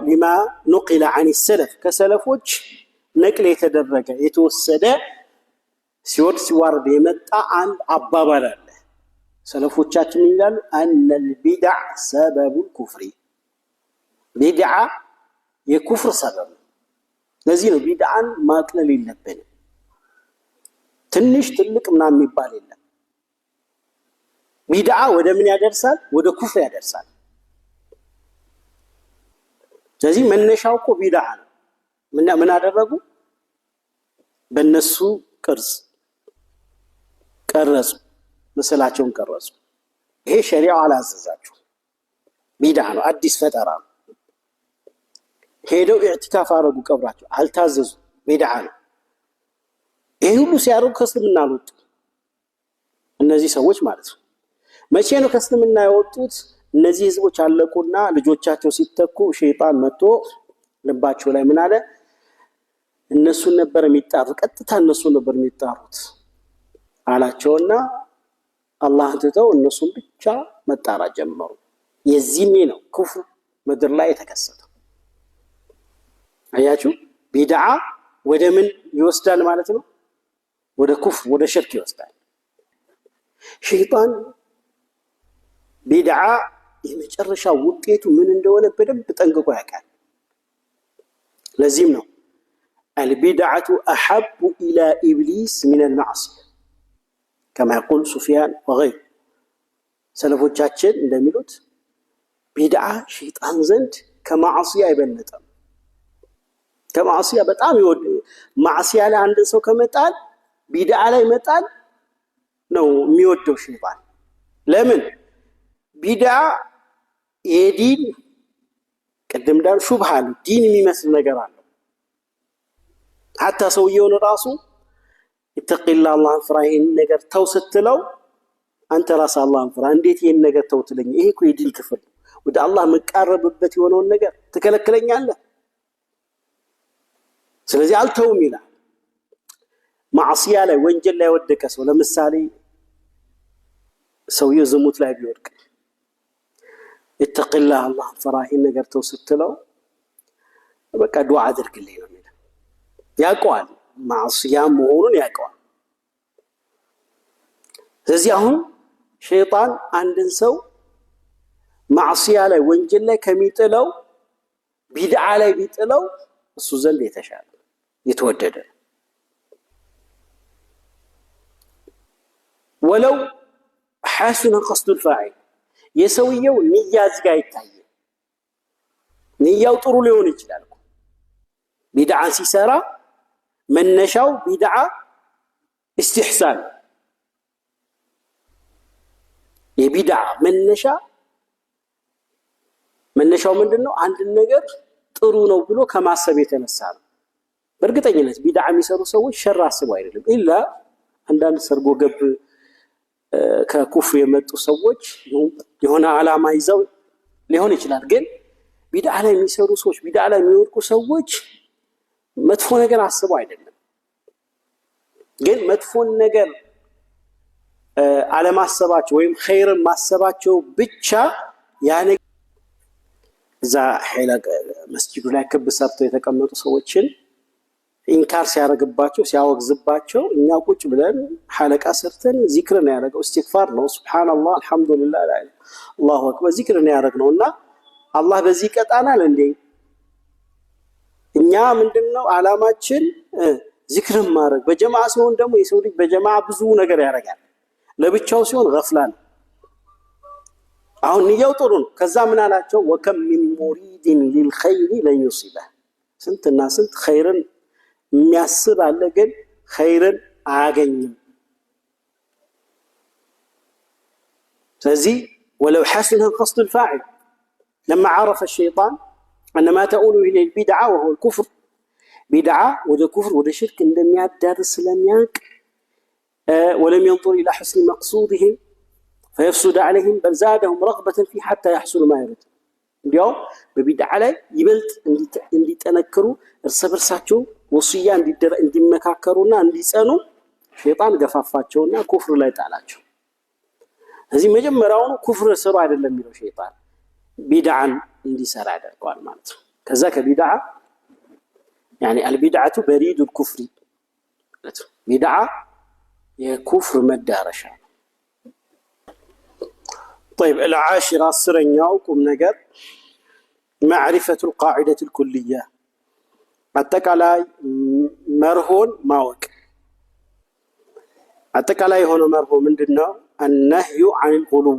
لما نقل عن السلف كسلفوች نقل የተደረገ የተወሰደ ሲወርድ ሲዋርድ የመጣ አንድ አባባል አለ ሰለፎቻችን ይላሉ أن البدع سبب الكفر بدع የኩፍር ሰበብ ለዚህ ነው ቢድዓን ማቅለል የለብንም ትንሽ ትልቅ ምናምን የሚባል የለም ቢድዓ ወደ ምን ያደርሳል ወደ ኩፍር ያደርሳል ስለዚህ መነሻው እኮ ቢድዓ ነው ምን አደረጉ በእነሱ ቅርጽ ቀረጹ ምስላቸውን ቀረጹ ይሄ ሸሪዓው አላዘዛቸው ቢድዓ ነው አዲስ ፈጠራ ነው ሄደው ኢዕቲካፍ አረጉ ቀብራቸው አልታዘዙ ቢድዓ ነው ይሄ ሁሉ ሲያደርጉ ከእስልምና አልወጡ እነዚህ ሰዎች ማለት ነው መቼ ነው ከእስልምና የወጡት እነዚህ ህዝቦች አለቁና ልጆቻቸው ሲተኩ ሸይጣን መጥቶ ልባቸው ላይ ምን አለ እነሱን ነበር የሚጣሩ ቀጥታ እነሱን ነበር የሚጣሩት አላቸውና አላህ ተተው እነሱን ብቻ መጣራ ጀመሩ የዚህኔ ነው ኩፍር ምድር ላይ የተከሰተው አያችሁ ቢድዓ ወደ ምን ይወስዳል ማለት ነው ወደ ኩፍር ወደ ሽርክ ይወስዳል ሸይጣን ቢድዓ የመጨረሻ ውጤቱ ምን እንደሆነ በደንብ ጠንቅቆ ያውቃል ለዚህም ነው البدعة أحب إلى إبليس من المعصية كما يقول سفيان وغيره سلفوቻችን እንደሚሉት ቢድዓ ሸይጣን ዘንድ ከማዕሲያ ይበልጣል ከማዕሲያ በጣም ይወድ ማዕሲያ ላይ አንድ ሰው ከመጣል ቢድዓ ላይ መጣል ነው የሚወደው ሸይጣን ለምን ቢድዓ የዲን ቀደም ዳር ሹብሃ ነው ዲን የሚመስል ነገር አለ حتى ሰውየውን ራሱ ይተቂላ አላህን ፍራ ይሄን ነገር ተው ስትለው አንተ ራስ አላህን ፍራ እንዴት ይሄን ነገር ተው ትለኝ ይሄ እኮ የዲን ክፍል ወደ አላህ መቃረብበት የሆነውን ነገር ትከለክለኛለህ ስለዚህ አልተውም ይላል ማዕሲያ ላይ ወንጀል ላይ ወደቀ ሰው ለምሳሌ ሰውየው ዝሙት ላይ ቢወድቅ ይተቂላ አላህን ፍራ ይሄን ነገር ተው ስትለው በቃ ዱዓ አድርግልኝ ነው የሚለው ያውቀዋል ማዕሲያ መሆኑን ያውቀዋል ስለዚህ አሁን ሸይጣን አንድን ሰው ማዕሲያ ላይ ወንጀል ላይ ከሚጥለው ቢድዓ ላይ ቢጥለው እሱ ዘንድ የተሻለ የተወደደ ወለው حسن قصد الفاعل የሰውየው ንያዝ ጋር ይታያል ንያው ጥሩ ሊሆን ይችላል ቢድዓ ሲሰራ መነሻው ቢድዓ استحسان የቢድዓ መነሻው ምንድነው አንድ ነገር ጥሩ ነው ብሎ ከማሰብ የተነሳ ነው በእርግጠኝነት ቢድዓ የሚሰሩ ሰዎች ሸር አስበው አይደለም ኢላ አንዳንድ ሰርጎ ገብ ከኩፍር የመጡ ሰዎች የሆነ ዓላማ ይዘው ሊሆን ይችላል ግን ቢድዓ ላይ የሚሰሩ ሰዎች ቢድዓ ላይ የሚወድቁ ሰዎች መጥፎ ነገር አስበው አይደለም ግን መጥፎ ነገር አለማሰባቸው ወይም ኸይርን ማሰባቸው ብቻ ያኔ እዛ ሐይላቅ መስጂዱ ላይ ክብ ሰርተው የተቀመጡ ሰዎችን ኢንካር ሲያረግባቸው ሲያወግዝባቸው እኛ ቁጭ ብለን ሐለቃ ሰርተን ዚክር ነው ያደረገው ኢስቲግፋር ነው ሱብሃንአላህ አልহামዱሊላህ አላሁ አክበር ዚክር ነው ያደረግነውና አላህ በዚህ ቀጣናል እንዴ እኛ ምንድነው አላማችን ዚክርን ማድረግ በጀማዓ ሲሆን ደግሞ የሰው ልጅ በጀማዓ ብዙ ነገር ያደርጋል ለብቻው ሲሆን ገፍላ ነው አሁን ንያው ጥሩ ነው ከዛ ምን አላቸው ወከም ሚን ሙሪድን ሊልኸይር ለን ይصيبه ስንትና ስንት ኸይርን የሚያስብ አለ ግን ኸይርን አያገኝም ስለዚህ ولو حسن قصد الفاعل لما عرف الشيطان أن ما تؤول إلى البدعة وهو الكفر بدعة وده كفر وده شرك عندما يدرس لم ينك ولم ينظر إلى حسن مقصودهم فيفسد عليهم بل زادهم رغبة في حتى يحصل ما يريد اليوم ببدعة علي يبلت اللي تنكروا الصبر ساتشو وصية عندي مكاكرونا عندي سانو شيطان قفافاتشونا كفر لا يتعالجو هذه مجمرون كفر سرعة للميرو شيطان بدعا عندي سرعة قال مالته كذا كبدعة يعني البدعة بريد الكفر بدعة የኩፍር መዳረሻ። طيب العاشرة አስረኛው ቁም ነገር معرفة القاعدة الكلية አጠቃላይ መርሆን ማወቅ። አጠቃላይ የሆነ መርሆ ምንድነው? النهي عن الغلو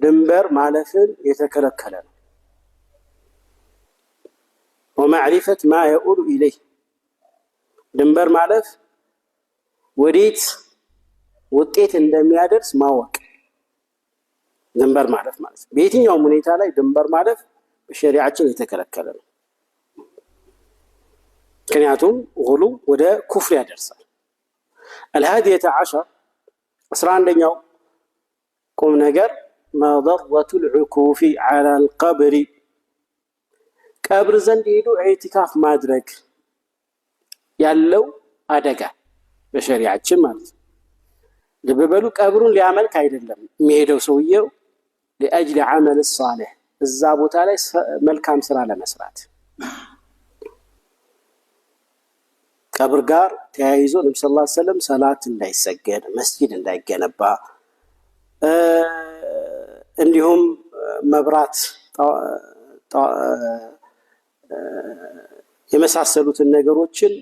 ድንበር ማለፍን የተከለከለ ነው። ومعرفة ما يؤول إليه ድንበር ማለፍ ወዴት ውጤት እንደሚያደርስ ማወቅ። ድንበር ማለፍ ማለት በየትኛውም ሁኔታ ላይ ድንበር ማለፍ በሸሪዓችን የተከለከለ ነው። ምክንያቱም ጉሉ ወደ ኩፍር ያደርሳል። الهادية عشر 11ኛው ቁም ነገር مضرة العكوف على القبر ቀብር ዘንድ ሄዶ ኢዕቲካፍ ማድረግ ያለው አደጋ በሸሪዓችን ማለት ነው። ልበበሉ ቀብሩን ሊያመልክ አይደለም የሚሄደው ሰውየው لأجل عمل الصالح እዛ ቦታ ላይ መልካም ስራ ለመስራት። ቀብር ጋር ተያይዞ ነብዩ ሰለላሁ ዐለይሂ ወሰለም ሰላት እንዳይሰገድ መስጊድ እንዳይገነባ እንዲሁም መብራት የመሳሰሉትን ነገሮችን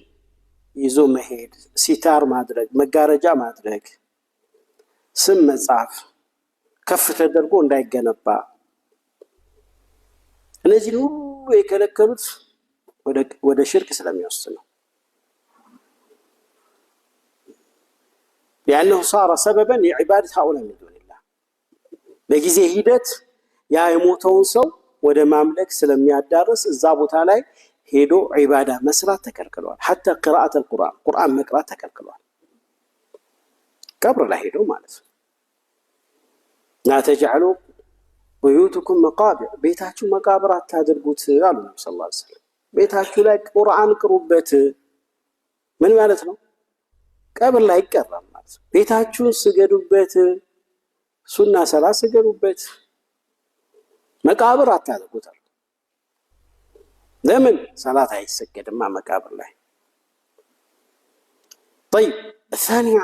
ይዞ መሄድ፣ ሲታር ማድረግ፣ መጋረጃ ማድረግ፣ ስም መጻፍ ከፍ ተደርጎ እንዳይገነባ እነዚህ ሁሉ የከለከሉት ወደ ሽርክ ስለሚወስድ ነው። لأنه صار سببا لعبادة هؤلاء من دون الله በጊዜ ሂደት ያ የሞተውን ሰው ወደ ማምለክ ስለሚያዳርስ እዛ ቦታ ላይ ሄዶ ዒባዳ መስራት ተከልክሏል። حتى قراءة القرآن ቁርአን መቅራት ተከልክሏል። ቀብር ላይ ሄዶ ማለት ነው። لا تجعلوا بيوتكم مقابر ቤታችሁ መቃብር አታድርጉት አሉ ነብዩ ሰለላሁ ዐለይሂ ወሰለም። ቤታችሁ ላይ ቁርአን ቅሩበት ምን ማለት ነው? ቀብር ላይ ይቀራል ማለት ነው። ቤታችሁን ስገዱበት፣ ሱና ሰላት ስገዱበት፣ መቃብር አታድርጉት። ለምን? ሰላት አይሰገድማ መቃብር ላይ። طيب الثانية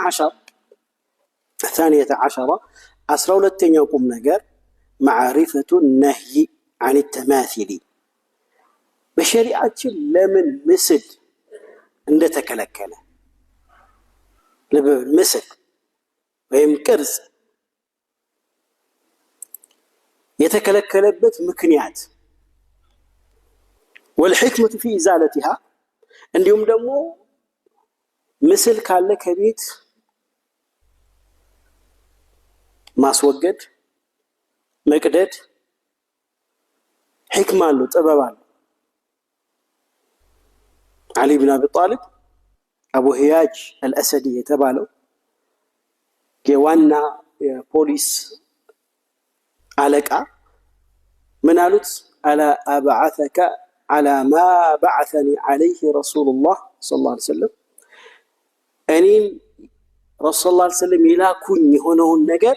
عشرة 12ኛው ቁም ነገር معرفة النهي عن التماثيل በሸሪዓችን ለምን ምስል እንደተከለከለ ምስል ወይም ቅርጽ የተከለከለበት ምክንያት والحكمة في إزالتها እንዲሁም ደግሞ ምስል ካለ ከቤት ማስወገድ መቅደድ ሕክማ አለው፣ ጥበብ አለው። علي بن أبي طالب أبو هياج الأسدي የተባለው የዋና የፖሊስ አለቃ ምን አሉት? ألا أبعثك على ما بعثني عليه رسول الله صلى الله عليه وسلم እኔን ረሱል ሰለላሁ ዐለይሂ ወሰለም ይላኩኝ የሆነውን ነገር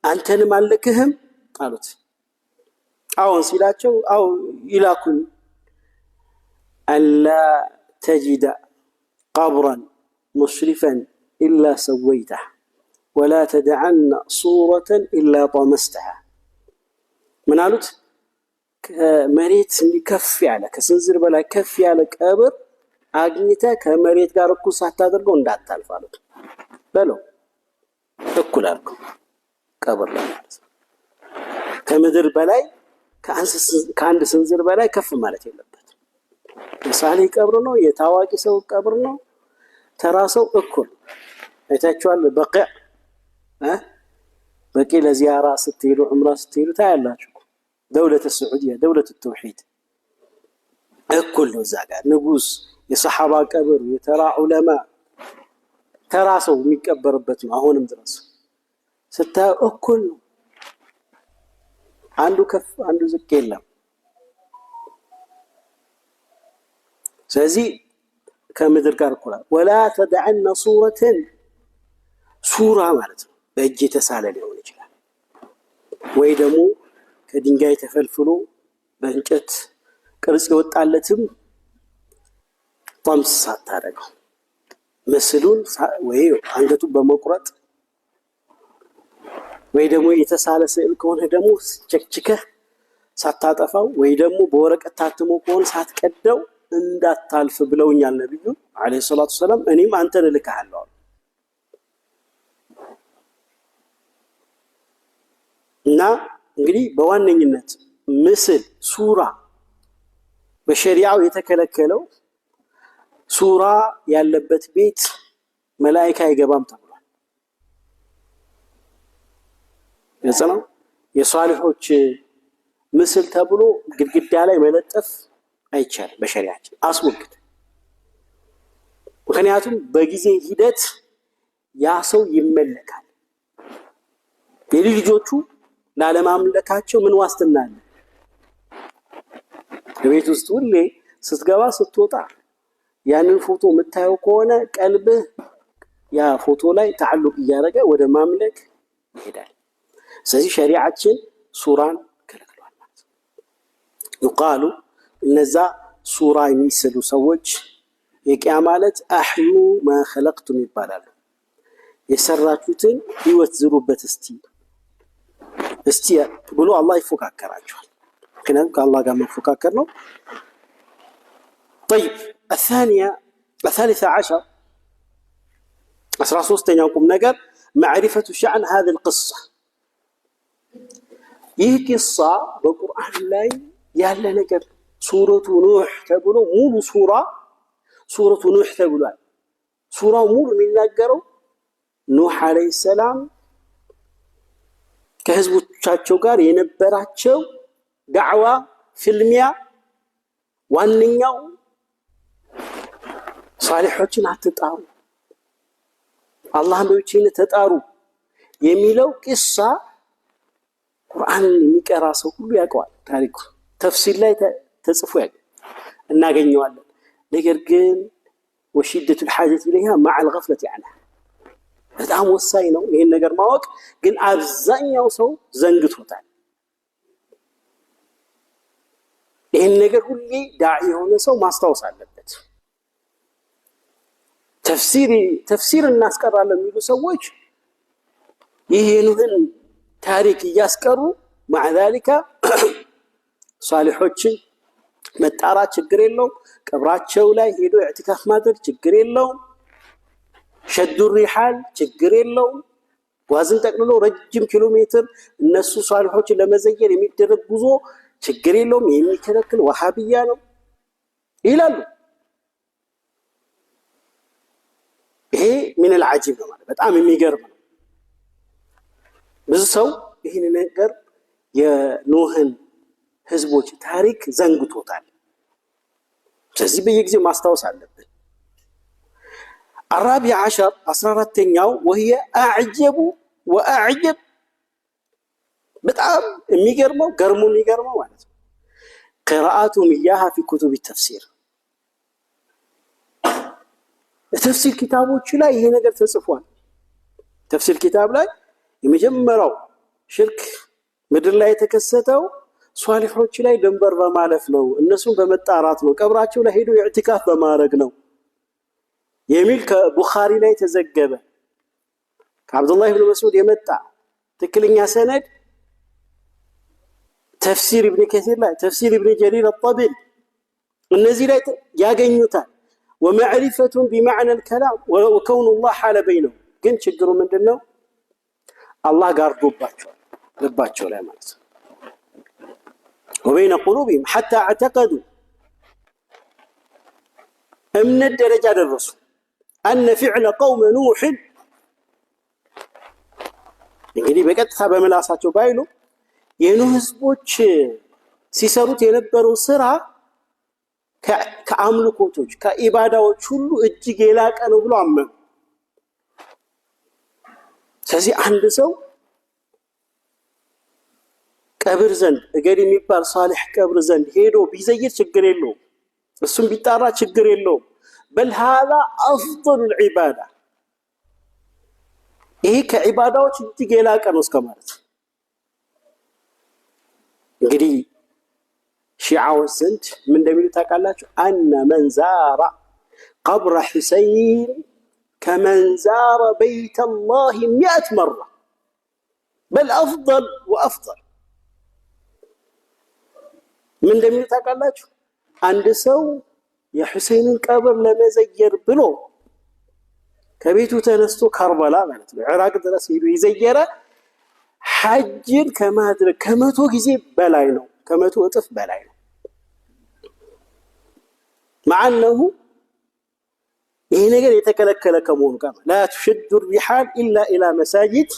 አንተንም አልልክህም አሉት። አዎን ሲላቸው አው ይላኩኝ ألا تجد قبرا مشرفا إلا سويته ولا تدعن صورة إلا طمستها من قالت مريت كف على كسنزر بلا كف على قبر አግኝተህ ከመሬት ጋር እኩል ሳታደርገው እንዳታልፍ አሉት። በለው እኩል አድርገው ቀብር ላይ ማለት ነው። ከምድር በላይ ከአንድ ስንዝር በላይ ከፍ ማለት የለበትም። የሳሊ ቀብር ነው፣ የታዋቂ ሰው ቀብር ነው፣ ተራ ሰው እኩል አይታችኋል። በቂ ለዚያራ ስትሄዱ ዑምራ ስትሄዱ ታያላችሁ። دولة السعودية دولة التوحيد እኩል ነው። እዛ ጋር ንጉስ የሰሃባ ቀብር የተራ ዑለማ ተራ ሰው የሚቀበርበት ነው። አሁንም ድረስ ስታዩ እኩል ነው። አንዱ ከፍ አንዱ ዝቅ የለም። ስለዚህ ከምድር ጋር እኩል ولا تدعن صورة ሱራ ማለት ነው በእጅ የተሳለ ሊሆን ይችላል ወይ ደግሞ ከድንጋይ ተፈልፍሎ በእንጨት ቅርጽ የወጣለትም ጠምስ ሳታደርገው ምስሉን ወይ አንገቱን በመቁረጥ ወይ ደግሞ የተሳለ ስዕል ከሆነ ደግሞ ቸክቸከህ ሳታጠፋው ወይ ደግሞ በወረቀት ታትሞ ከሆነ ሳትቀደው እንዳታልፍ ብለውኛል ነብዩ አለይሂ ሰላቱ ሰላም። እኔም አንተን እልክሃለሁ። እና እንግዲህ በዋነኝነት ምስል ሱራ በሸሪዓው የተከለከለው ሱራ ያለበት ቤት መላእክት አይገባም ተብሏል። ግልጽ ነው። የሷሊሆች ምስል ተብሎ ግድግዳ ላይ መለጠፍ አይቻልም በሸሪዓችን አስወግድ። ምክንያቱም በጊዜ ሂደት ያ ሰው ይመለካል። የልጆቹ ላለማምለካቸው ምን ዋስትና አለ? በቤት ውስጥ ሁሌ ስትገባ ስትወጣ ያንን ፎቶ የምታየው ከሆነ ቀልብህ ያ ፎቶ ላይ ተዓልቅ እያደረገ ወደ ማምለክ ይሄዳል። ስለዚህ ሸሪዓችን ሱራን ከልክሏል ማለት ነው። ይቃሉ እነዛ ሱራ የሚስሉ ሰዎች የቂያማ ዕለት አህዩ ማ ኸለቅቱም ይባላሉ። የሰራችሁትን ህይወት ዝሩበት እስቲ ብሎ አላህ ይፎካከራቸዋል። ምክንያቱም ከአላህ ጋር መፎካከር ነው። طيب الثالثة عشر 13ኛው ነገር معرفة شأن هذه القصة ይህ ቂሳ በቁርአን ላይ ያለ ነገር ሱረቱ ኑህ ተብሎ ሙሉ ሱረቱ ኑህ ተብሏል። ሱራው ሙሉ የሚናገረው ኑህ አለይሂ ሰላም ከህዝቦቻቸው ጋር የነበራቸው ዳዕዋ ፍልሚያ ዋንኛው ሷሊሖችን አትጣሩ አላህን በብቸኝነት ተጣሩ የሚለው ቂሳ ቁርአን የሚቀራ ሰው ሁሉ ያውቀዋል። ታሪኩ ተፍሲር ላይ ተጽፎ እናገኘዋለን። ነገር ግን وشدة الحاجة إليها مع الغفلة عنها በጣም ወሳኝ ነው ይሄን ነገር ማወቅ። ግን አብዛኛው ሰው ዘንግቶታል። ይሄን ነገር ሁሌ ዳዒ የሆነ ሰው ማስታወስ አለበት። ተፍሲር እናስቀራለን የሚሉ ሰዎች ይሄንን ታሪክ እያስቀሩ مع ذلك ሷሊሖችን መጣራት ችግር የለውም። ቀብራቸው ላይ ሄዶ ኢዕቲካፍ ማድረግ ችግር የለውም። ሸዱ ሪሓል ችግር የለውም። ጓዝን ጠቅልሎ ረጅም ኪሎ ሜትር እነሱ ሷሊሖችን ለመዘየር የሚደረግ ጉዞ ችግር የለውም። የሚከለክል ወሃቢያ ነው ይላሉ። ይሄ ምን العجيب ነው ማለት በጣም የሚገርም ነው። ብዙ ሰው ይሄን ነገር የኖህን ህዝቦች ታሪክ ዘንግቶታል። ስለዚህ በየጊዜው ማስታወስ አለብን። الرابع عشر 14ኛው وهي اعجب واعجب በጣም የሚገርመው ማለት ነው قراءتهم اياها في كتب التفسير التفسير كتابوች ላይ ይሄ ነገር ተጽፏል። ተፍሲር ኪታብ ላይ የመጀመሪያው ሽርክ ምድር ላይ የተከሰተው ሷሊሖች ላይ ድንበር በማለፍ ነው፣ እነሱን በመጣራት ነው፣ ቀብራቸው ላይ ሄዶ ኢዕቲካፍ በማድረግ ነው የሚል ከቡኻሪ ላይ ተዘገበ። ከአብዱላህ ኢብኑ መስዑድ የመጣ ትክክለኛ ሰነድ ተፍሲር ኢብኑ ከሲር ላይ ተፍሲር ኢብኑ ጀሪር الطبري እነዚህ ላይ ያገኙታል። ومعرفة بمعنى الكلام وكون الله حال بينهم ግን ችግሩ ምንድነው? አላህ ጋርዶባቸው ልባቸው ላይ ማለት ነው። وبين قلوبهم حتى اعتقدوا እምነት ደረጃ ደረሱ أن فعل قوم نوح እንግዲህ በቀጥታ በመላሳቸው ባይሉ የኑህ ህዝቦች ሲሰሩት የነበረው ስራ ከአምልኮቶች ከኢባዳዎች ሁሉ እጅግ የላቀ ነው ብሎ አመኑ። ስለዚህ አንድ ሰው ቀብር ዘንድ እገሌ የሚባል ሷሊህ ቀብር ዘንድ ሄዶ ቢዘይር ችግር የለውም፣ እሱም ቢጣራ ችግር የለውም። بل هذا افضل العباده ይሄ ከዒባዳዎች እጅግ የላቀ ነው እስከማለት። እንግዲህ ሺዓዎች ዘንድ ምን እንደሚሉ ታውቃላችሁ? አነ መን ዛረ ቀብረ ሑሰይን ከመን ዛረ በይተ ላህ 100 መራ በል አፍضል ወአፍضል። ምን እንደሚሉ ታውቃላችሁ? አንድ ሰው የሑሰይንን ቀብር ለመዘየር ብሎ ከቤቱ ተነስቶ ከርበላ ማለት ነው ኢራቅ ድረስ ሄዶ ይዘየረ ሐጅን ከማድረግ 100 ጊዜ በላይ ነው፣ 100 እጥፍ በላይ ነው። ማዕነሁ ይሄ ነገር የተከለከለ ከመሆኑ ጋር ላ ትሽዱ ሪሓል ኢላ ኢላ መሳጅድ፣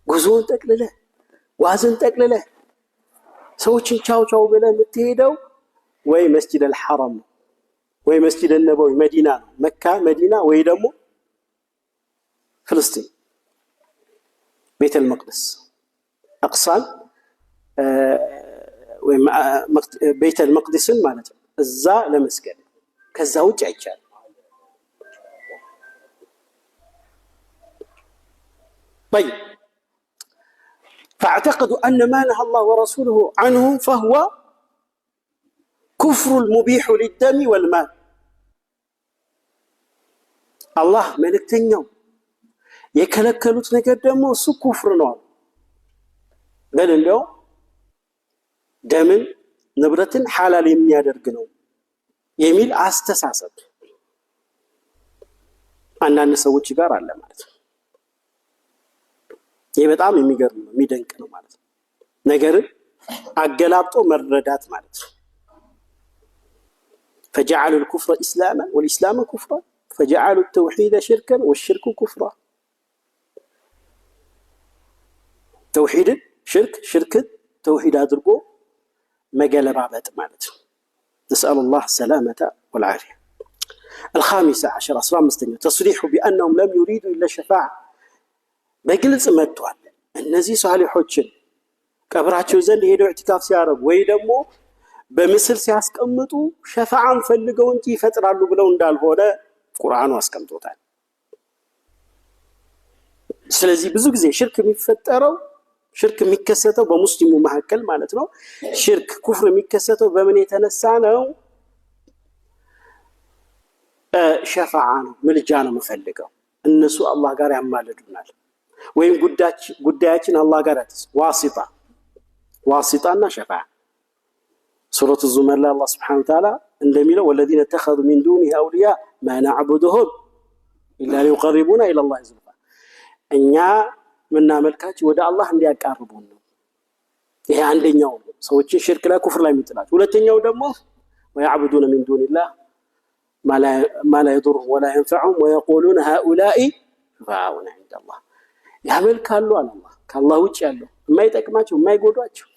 ጉዞን ጠቅልለህ ዋዝን ጠቅልለህ ሰዎችን ቻው ቻው ብለህ የምትሄደው ወይ መስጂድ አልሐረም ነው ወይ መስጂድ ነበዊ መዲና ነው፣ መካ መዲና ወይ ደግሞ ፍልስጤም ቤተል መቅደስ አቅሳን ወይ ቤተል መቅደስን ማለት ነው። እዛ ለመስገድ ከዛ ውጭ አይቻልም። طيب فاعتقدوا أن ما نهى الله ورسوله عنه فهو كفر المبيح للدم والمال. الله መልእክተኛው የከለከሉት ነገር ደግሞ እሱ ኩፍር ነው። በል እንደው ደምን ንብረትን ሐላል የሚያደርግ ነው የሚል አስተሳሰብ አንዳንድ ሰዎች ጋር አለ ማለት ነው። ይህ በጣም የሚገርም ነው፣ የሚደንቅ ነው ማለት ነው። ነገርን አገላብጦ መረዳት ማለት ነው። فجعلوا الكفر إسلاما والإسلام كفرا فجعلوا التوحيد شركا والشرك كفرا. توحيد شرك توحيد أدركو مجال بعض مالته. نسأل الله السلامة والعافية. 15 أسرار مستنية تصريح بأنهم لم يريدوا إلا الشفاعة. بجلس متوال النزي صالحوችን ቀብራቸው ዘንድ ሄደው ኢዕቲካፍ ሲያረጉ ወይ ደግሞ በምስል ሲያስቀምጡ ሸፋዓን ፈልገው እንጂ ይፈጥራሉ ብለው እንዳልሆነ ቁርአኑ አስቀምጦታል። ስለዚህ ብዙ ጊዜ ሽርክ የሚከሰተው በሙስሊሙ መካከል ማለት ነው። ሽርክ ኩፍር የሚከሰተው በምን የተነሳ ነው? ሸፋዓ ነው፣ ምልጃ ነው የምፈልገው። እነሱ አላህ ጋር ያማልዱናል ወይም ጉዳያችን አላህ ጋር ዋሲጣና ሸፋዓ። ሱረቱ ዙመር ላይ አላህ ሱብሓነሁ ወተዓላ እንደሚለው ወለዚነ ተኸዙ ሚን ዱኒሂ አውሊያ ማ ነዕቡዱሁም ኢላ ሊዩቀርቡና ኢለላሂ ዙልፋ። እኛ ምናመልካቸው ወደ አላህ እንዲያቃርቡን ነው። ይሄ አንደኛው ሰዎችን ሽርክ ላይ ኩፍር ላይ የሚጥላቸው። ሁለተኛው ደግሞ ወያዕቡዱነ ሚን ዱኒላህ ማ ላ የዱሩሁም ወላ የንፈዑሁም ወየቁሉነ ሃኡላኢ ሹፈዓኡና ዒንደላህ። ያመልካሉ አላህ ከአላህ ውጭ ያለው የማይጠቅማቸው የማይጎዷቸው።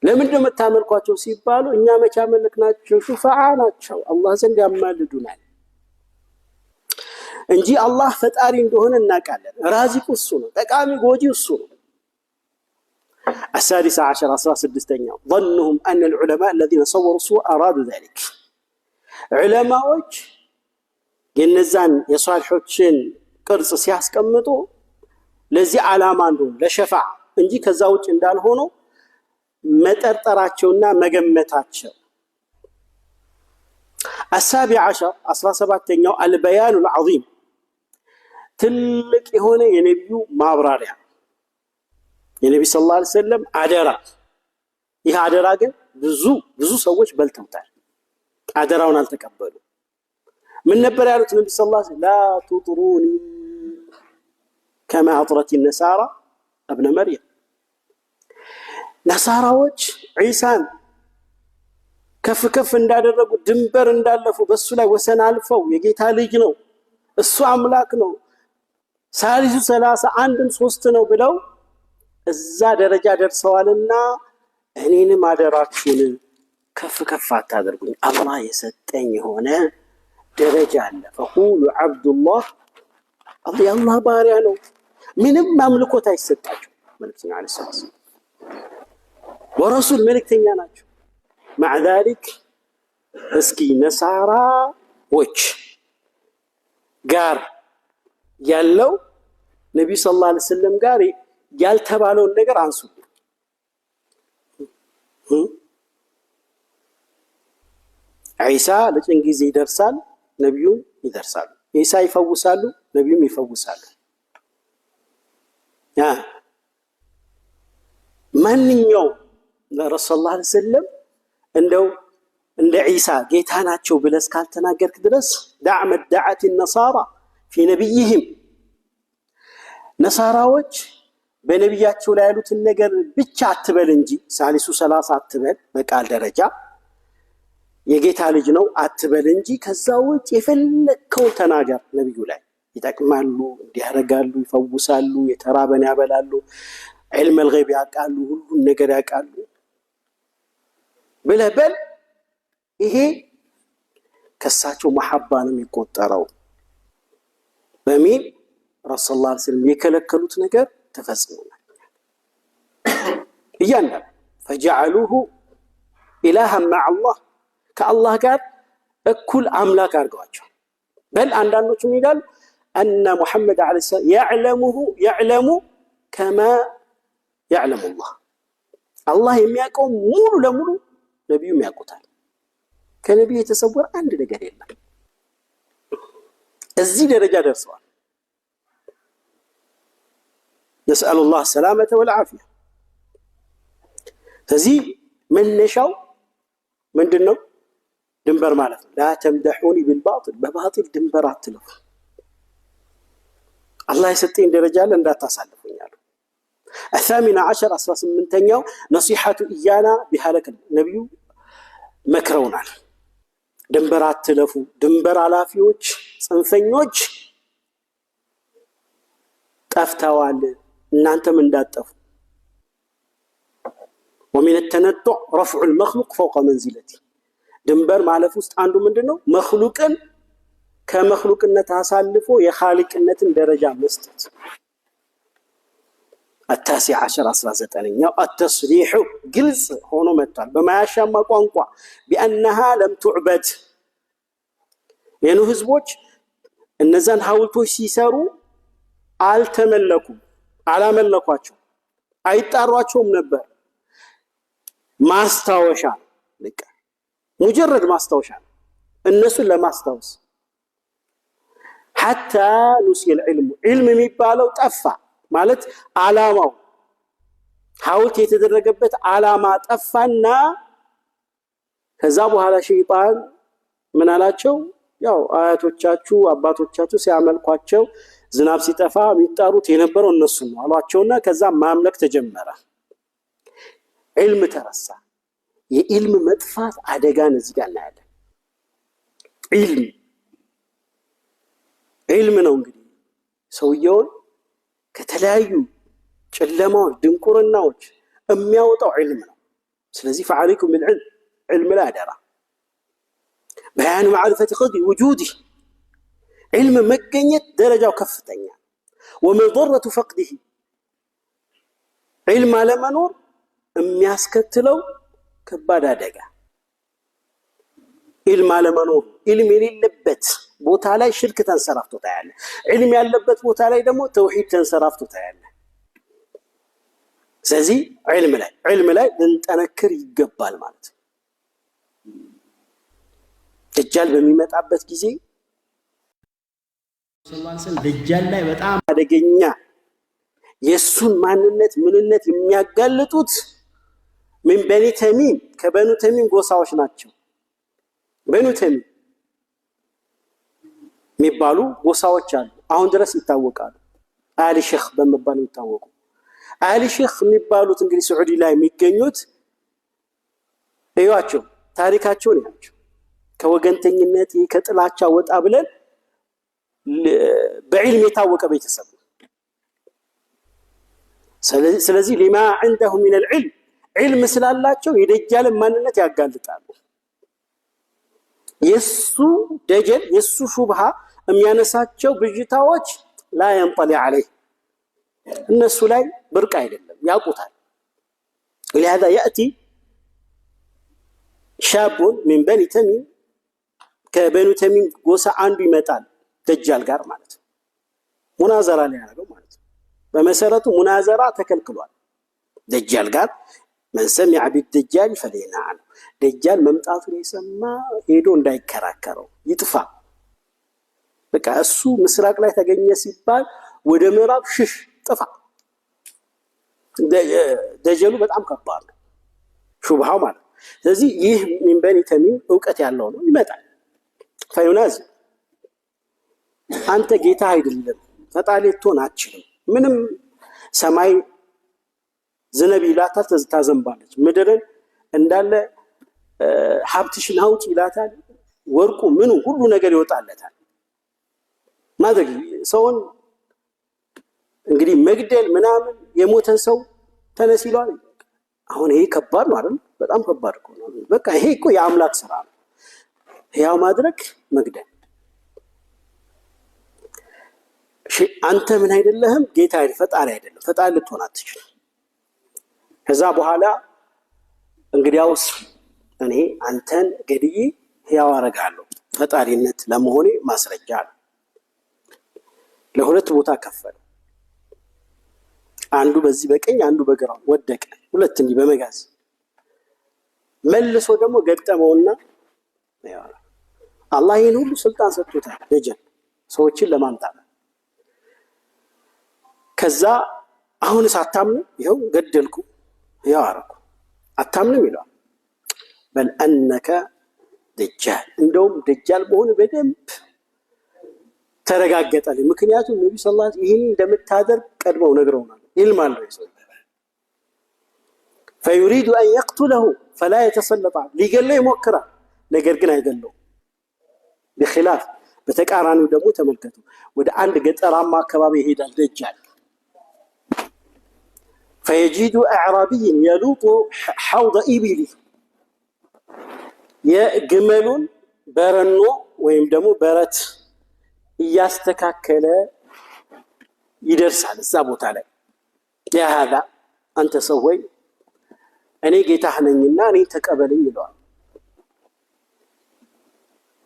ለምንድን ነው የምታመልኳቸው ሲባሉ እኛ መቼ አመለክናቸው? ሹፈዓ ናቸው፣ አላህ ዘንድ ያማልዱናል እንጂ አላህ ፈጣሪ እንደሆነ እናውቃለን። ራዚቁ እሱ ነው፣ ጠቃሚ ጎጂ እሱ ነው። 16 16ኛው ظنهم أن العلماء الذين صوروا الصور أرادوا ذلك. ዑለማዎች የነዛን የሷልሖችን ቅርጽ ሲያስቀምጡ ለዚህ ዓላማ እንደሆነ ለሸፋዓ እንጂ ከዛ ውጭ እንዳልሆነ መጠርጠራቸውና መገመታቸው። 17 17ኛው البيان العظيم ትልቅ የሆነ የነብዩ ማብራሪያ የነብዩ ሰለላሁ ዐለይሂ ወሰለም አደራ። ይህ አደራ ግን ብዙ ሰዎች በልተውታል፣ አደራውን አልተቀበሉ። ምን ነበር ያሉት ነብዩ ሰለላሁ ዐለይሂ ወሰለም? ላ ትጥሩኒ كما أطرت النصارى ابن مريم. ነሳራዎች ዒሳን ከፍ እንዳደረጉ ድንበር እንዳለፉ በሱ ላይ ወሰን አልፈው የጌታ ልጅ ነው እሱ አምላክ ነው ሳሊሱ 30 አንድም 3 ነው ብለው እዛ ደረጃ ደርሰዋልና እኔንም አደራችሁን ከፍ አታደርጉኝ። አላህ የሰጠኝ የሆነ ደረጃ አለ። ፈቁሉ አብዱላህ አላህ ባሪያ ነው። ምንም ማምልኮት አይሰጣቸው መልእክተኛ አለይሂ ሰላም ወረሱል መልእክተኛ ናቸው። مع ذلك እስኪ ነሳራዎች ጋር ያለው ነብዩ ሰለላሁ ዐለይሂ ወሰለም ጋር ያልተባለውን ነገር አንሱ። ዒሳ ለጭን ጊዜ ይደርሳል፣ ነቢዩም ይደርሳሉ። ዒሳ ይፈውሳሉ፣ ነቢዩም ይፈውሳሉ። ማንኛውም ለረሱል ሰለላሁ ዐለይሂ ወሰለም እንደው እንደ ዒሳ ጌታ ናቸው ብለህ እስካልተናገርክ ድረስ ዳዕ መዳዓት ነሳራ ፊ ነቢይህም ነሳራዎች በነቢያቸው ላይ ያሉትን ነገር ብቻ አትበል እንጂ ሳሊሱ ሰላሳ አትበል፣ በቃል ደረጃ የጌታ ልጅ ነው አትበል እንጂ ከዛ ውጭ የፈለከውን ተናገር። ነቢዩ ላይ ይጠቅማሉ፣ እንዲያረጋሉ፣ ይፈውሳሉ፣ የተራበን ያበላሉ፣ ዒልም አልገይብ ያውቃሉ፣ ሁሉን ነገር ያውቃሉ ብለህ በል። ይሄ ከሳቸው መሐባ ነው የሚቆጠረው በሚል ረሱል ሰለላሁ ዐለይሂ ወሰለም የከለከሉት ነገር ተፈጽሟል። እያንዳንዱ ፈጀዐሉሁ ኢላሃን መዐላህ ከአላህ ጋር እኩል አምላክ አድርገዋቸው። በል አንዳንዶቹም ይላሉ አነ ሙሐመድ ዐለይሂ ሰላም የዕለሙ ከማ የዕለሙ አላህ አላህ የሚያውቀው ሙሉ ለሙሉ ነቢዩም ያውቁታል። ከነቢዩ የተሰወረ አንድ ነገር የለም። እዚህ ደረጃ ደርሰዋል። ነስአሉላህ ሰላመተ ወልዓፊያ። ስለዚህ መነሻው ምንድን ነው? ድንበር ማለት ነው። ላ ተምደሑኒ ቢልባጢል በባጢል ድንበር አትለፉ። አላህ የሰጠኝ ደረጃ አለ እንዳታሳልፉኝ አሉ። الثامن عشر 18ኛው ነሲሐቱ ኢያና ቢሃለክ ነቢዩ መክረውናል። ድንበር አትለፉ። ድንበር አላፊዎች ጽንፈኞች ጠፍተዋል፣ እናንተም እንዳጠፉ። ومن التنطع رفع المخلوق فوق منزلته ድንበር ማለፍ ውስጥ አንዱ ምንድነው? መخلوቅን ከመخلوቅነት አሳልፎ የኻሊቅነትን ደረጃ መስጠት። التاسع عشر 19ኛው التصريح ግልጽ ሆኖ መጥቷል በማያሻማ ቋንቋ بأنها لم تعبد የኑ ህዝቦች እነዛን ሐውልቶች ሲሰሩ አልተመለኩም፣ አላመለኳቸው፣ አይጣሯቸውም ነበር። ማስታወሻ ልክ ሙጀረድ ማስታወሻ እነሱን ለማስታወስ حتى نسي العلم علم የሚባለው ጠፋ ማለት ዓላማው ሐውልት የተደረገበት ዓላማ ጠፋና ከዛ በኋላ ሸይጣን ምን አላቸው? ያው አያቶቻችሁ አባቶቻችሁ ሲያመልኳቸው ዝናብ ሲጠፋ የሚጣሩት የነበረው እነሱ ነው አሏቸውና ከዛ ማምለክ ተጀመረ። ዒልም ተረሳ። የዒልም መጥፋት አደጋን እዚህ ጋር እናያለን። ዒልም ነው እንግዲህ ሰውየውን ከተለያዩ ጨለማዎች ድንቁርናዎች የሚያወጣው ዒልም ነው። ስለዚህ فعليكم بالعلم علم لا درا بيان معرفة قدر وجوده علم مገኘት ደረጃው ከፍተኛ ومضرة فقده علم አለመኖር የሚያስከትለው ከባድ አደጋ علم አለመኖር علم የሌለበት ቦታ ላይ ሽርክ ተንሰራፍቶ ታያለ። علم ያለበት ቦታ ላይ ደግሞ ተውሂድ ተንሰራፍቶ ታያለ። ስለዚህ علم ላይ ልንጠነክር ይገባል ማለት ነው። ደጃል በሚመጣበት ጊዜ ደጃል ላይ በጣም አደገኛ የሱን ማንነት ምንነት የሚያጋልጡት ምን በኒ ተሚም ከበኑ ተሚም ጎሳዎች ናቸው። በኑ ተሚም የሚባሉ ጎሳዎች አሉ፣ አሁን ድረስ ይታወቃሉ። አሊ ሼኽ በመባል ይታወቁ። አሊ ሼኽ የሚባሉት እንግዲህ ሳዑዲ ላይ የሚገኙት እዩዋቸው፣ ታሪካቸውን ያቸው ከወገንተኝነት ከጥላቻ ወጣ ብለን በዕልም የታወቀ ቤተሰብ። ስለዚህ لما عنده من العلم علم ስላላቸው የደጃልን ማንነት ያጋልጣሉ። የሱ ደጀል የሱ ሹብሃ የሚያነሳቸው ብጅታዎች لا ينطلع عليه እነሱ ላይ ብርቅ አይደለም፣ ያውቁታል። لهذا يأتي شاب من بني تميم ከበኑ ተሚም ጎሳ አንዱ ይመጣል ደጃል ጋር ማለት ነው። ሙናዘራ ላይ ያደረገው ማለት ነው። በመሰረቱ ሙናዘራ ተከልክሏል። ደጃል ጋር من سمع بالدجال فلينع عنه دجال መምጣቱን የሰማ ሄዶ እንዳይከራከረው ይጥፋ በቃ እሱ ምስራቅ ላይ ተገኘ ሲባል ወደ ምዕራብ ሽሽ ጥፋ ደጀሉ በጣም ከባድ ነው ሹብሃው ማለት ስለዚህ ይህ ምን በኒ ተሚም ዕውቀት ያለው ነው ይመጣል ፈዩናዝ አንተ ጌታ አይደለም ፈጣሪ ልትሆን አትችልም ምንም ሰማይ ዝናብ ይላታል ታዘንባለች ምድርን እንዳለ ሀብትሽን አውጪ ይላታል ወርቁ ምኑ ሁሉ ነገር ይወጣለታል ማድረግ ሰውን እንግዲህ መግደል ምናምን የሞተን ሰው ተነስ ይላል አሁን ይሄ ከባድ ነው አይደል በጣም ከባድ ነው በቃ ይሄ እኮ የአምላክ ስራ ነው ያው ማድረግ መግደል አንተ ምን አይደለህም ጌታ ፈጣሪ አይደለም ፈጣሪ ልትሆን አትችልም ከዛ በኋላ እንግዲያውስ እኔ አንተን ገድዬ ያው አረጋለሁ ፈጣሪነት ለመሆኔ ማስረጃ ነው ለሁለት ቦታ ከፈለ አንዱ በዚህ በቀኝ አንዱ በግራው ወደቀ ሁለት እንዲ በመጋዝ መልሶ ደግሞ ገጠመውና ያው አላህ ይሄን ሁሉ ስልጣን ሰጥቶታል ደጀል ሰዎችን ለማምጣት ከዛ አሁንስ አታምኑ ይሄው ገደልኩ ያው አረኩ አታምንም ይላል በል انك دجال እንደውም ደጃል መሆን በደንብ ተረጋገጠልኝ ምክንያቱም ነብዩ ሰለላሁ ዐለይሂ ወሰለም ይሄን እንደምታደርግ ቀድመው ነግረውናል ይልማል ነው ይሰው فيريد ان يقتله فلا يتسلط ሊገለው ይሞክራል ነገር ግን አይገለው بخلاف በተቃራኒው ደግሞ ተመልከቱ ወደ አንድ ገጠራማ አካባቢ ይሄዳል ደጃል فيجد اعرابي يلوط حوض ابله የግመሉን በረኖ ወይም ደግሞ በረት ያስተካከለ ይደርሳል እዛ ቦታ ላይ ያ هذا አንተ ሰው ወይ እኔ ጌታህ ነኝና እኔ ተቀበለኝ ይለዋል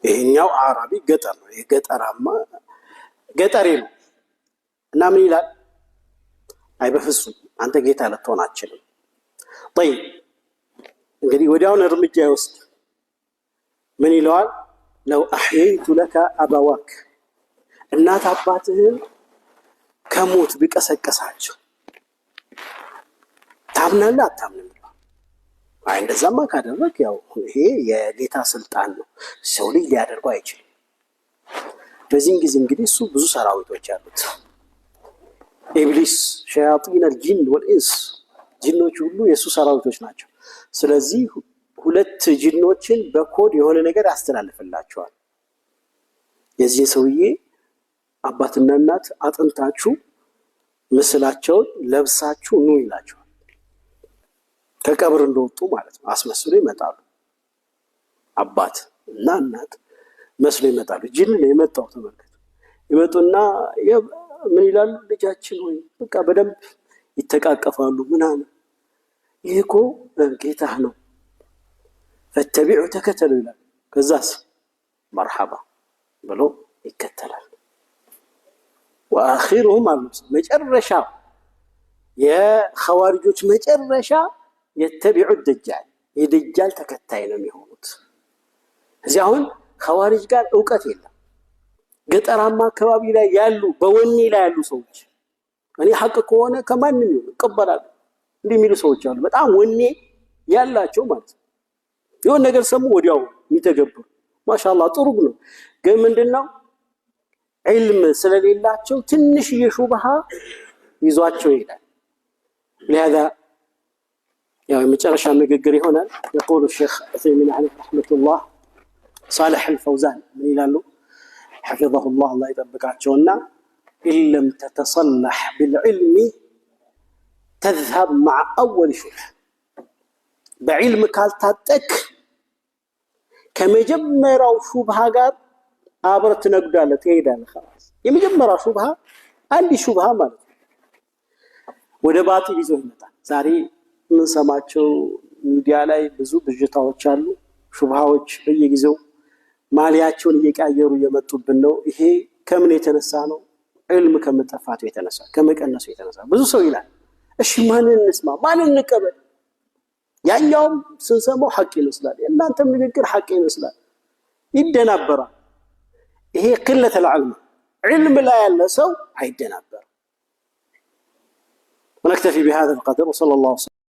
ይሄኛው አራቢ ገጠር ነው የገጠራማ ገጠሬ ነው እና ምን ይላል አይ በፍጹም አንተ ጌታ ልትሆን አትችልም طيب እንግዲህ ወዲያውን እርምጃ ይወስድ ምን ይለዋል لو احييت لك ابواك እናት አባትህን ከሞት ቢቀሰቀሳቸው ታምናለህ አታምንም አይ እንደዛማ ካደረክ ያው ይሄ የጌታ ስልጣን ነው ሰው ልጅ ሊያደርገው አይችልም በዚህ ጊዜ እንግዲህ እሱ ብዙ ሰራዊቶች አሉት ኢብሊስ ሸያጢን الجن والانس ጂኖች ሁሉ የሱ ሰራዊቶች ናቸው ስለዚህ ሁለት ጂኖችን በኮድ የሆነ ነገር ያስተላልፍላቸዋል የዚህ ሰውዬ አባትና እናት አጥንታችሁ ምስላቸው ለብሳችሁ ነው ይላቸዋል ከቀብር እንደወጡ ማለት ነው አስመስሎ ይመጣሉ አባት እና እናት መስሎ ይመጣሉ ጂን ነው የመጣው ተመልከቱ ይመጡና ምን ይላሉ ልጃችን ወይ በቃ በደንብ ይተቃቀፋሉ ምናምን ይሄኮ ጌታህ ነው ፈተቢዑ ተከተሉ ይላል ከዛስ مرحبا ብሎ ይከተላል واخرهم መጨረሻ የኸዋሪጆች መጨረሻ የተቢዑ الدجال የደጃል ተከታይ ነው የሚሆኑት እዚህ አሁን ኸዋሪጅ ጋር ዕውቀት የለም ገጠራማ አካባቢ ላይ ያሉ በወኔ ላይ ያሉ ሰዎች እኔ ሐቅ ከሆነ ከማንንም ይቀበላሉ እንደሚሉ ሰዎች አሉ በጣም ወኔ ያላቸው ማለት ነው የሆነ ነገር ሰሙ ወዲያው የሚተገብሩ ማሻአላህ ጥሩ ነው ግን ምንድነው ዒልም ስለሌላቸው ትንሽ የሹብሃ ይዟቸው ይላል لهذا يعني مጨረሻ ንግግር ይሆናል يقول الشيخ عثيمين عليه رحمه الله صالح الفوزان من ይላሉ حفظه الله الله يطبقاቸውና إن لم تتصلح بالعلم تذهب مع أول شبهة بعلم ካልታጠቅ ከመጀመሪያው ሹብሃ ጋር አብረህ ትነግዳለህ ትሄዳለህ خلاص የመጀመሪያው ሹብሃ አንድ ሹብሃ ማለት ወደ ባጢል ይዞ ይመጣል ዛሬ ምን ሰማቸው ሚዲያ ላይ ብዙ ብጅታዎች አሉ ሹብሃዎች በየጊዜው ማሊያቸውን እየቀያየሩ እየመጡብን ነው ይሄ ከምን የተነሳ ነው ዒልም ከመጠፋቱ የተነሳ ከመቀነሱ የተነሳ ብዙ ሰው ይላል እሺ ማንን እንስማ ማንን እንቀበል ያኛውም ስንሰማው ሐቅ ይመስላል እናንተም ንግግር ሐቅ ይመስላል ይደናበራል ይሄ ቅለት العلم علم لا ያለ ሰው አይደናበር ونكتفي بهذا القدر وصلى الله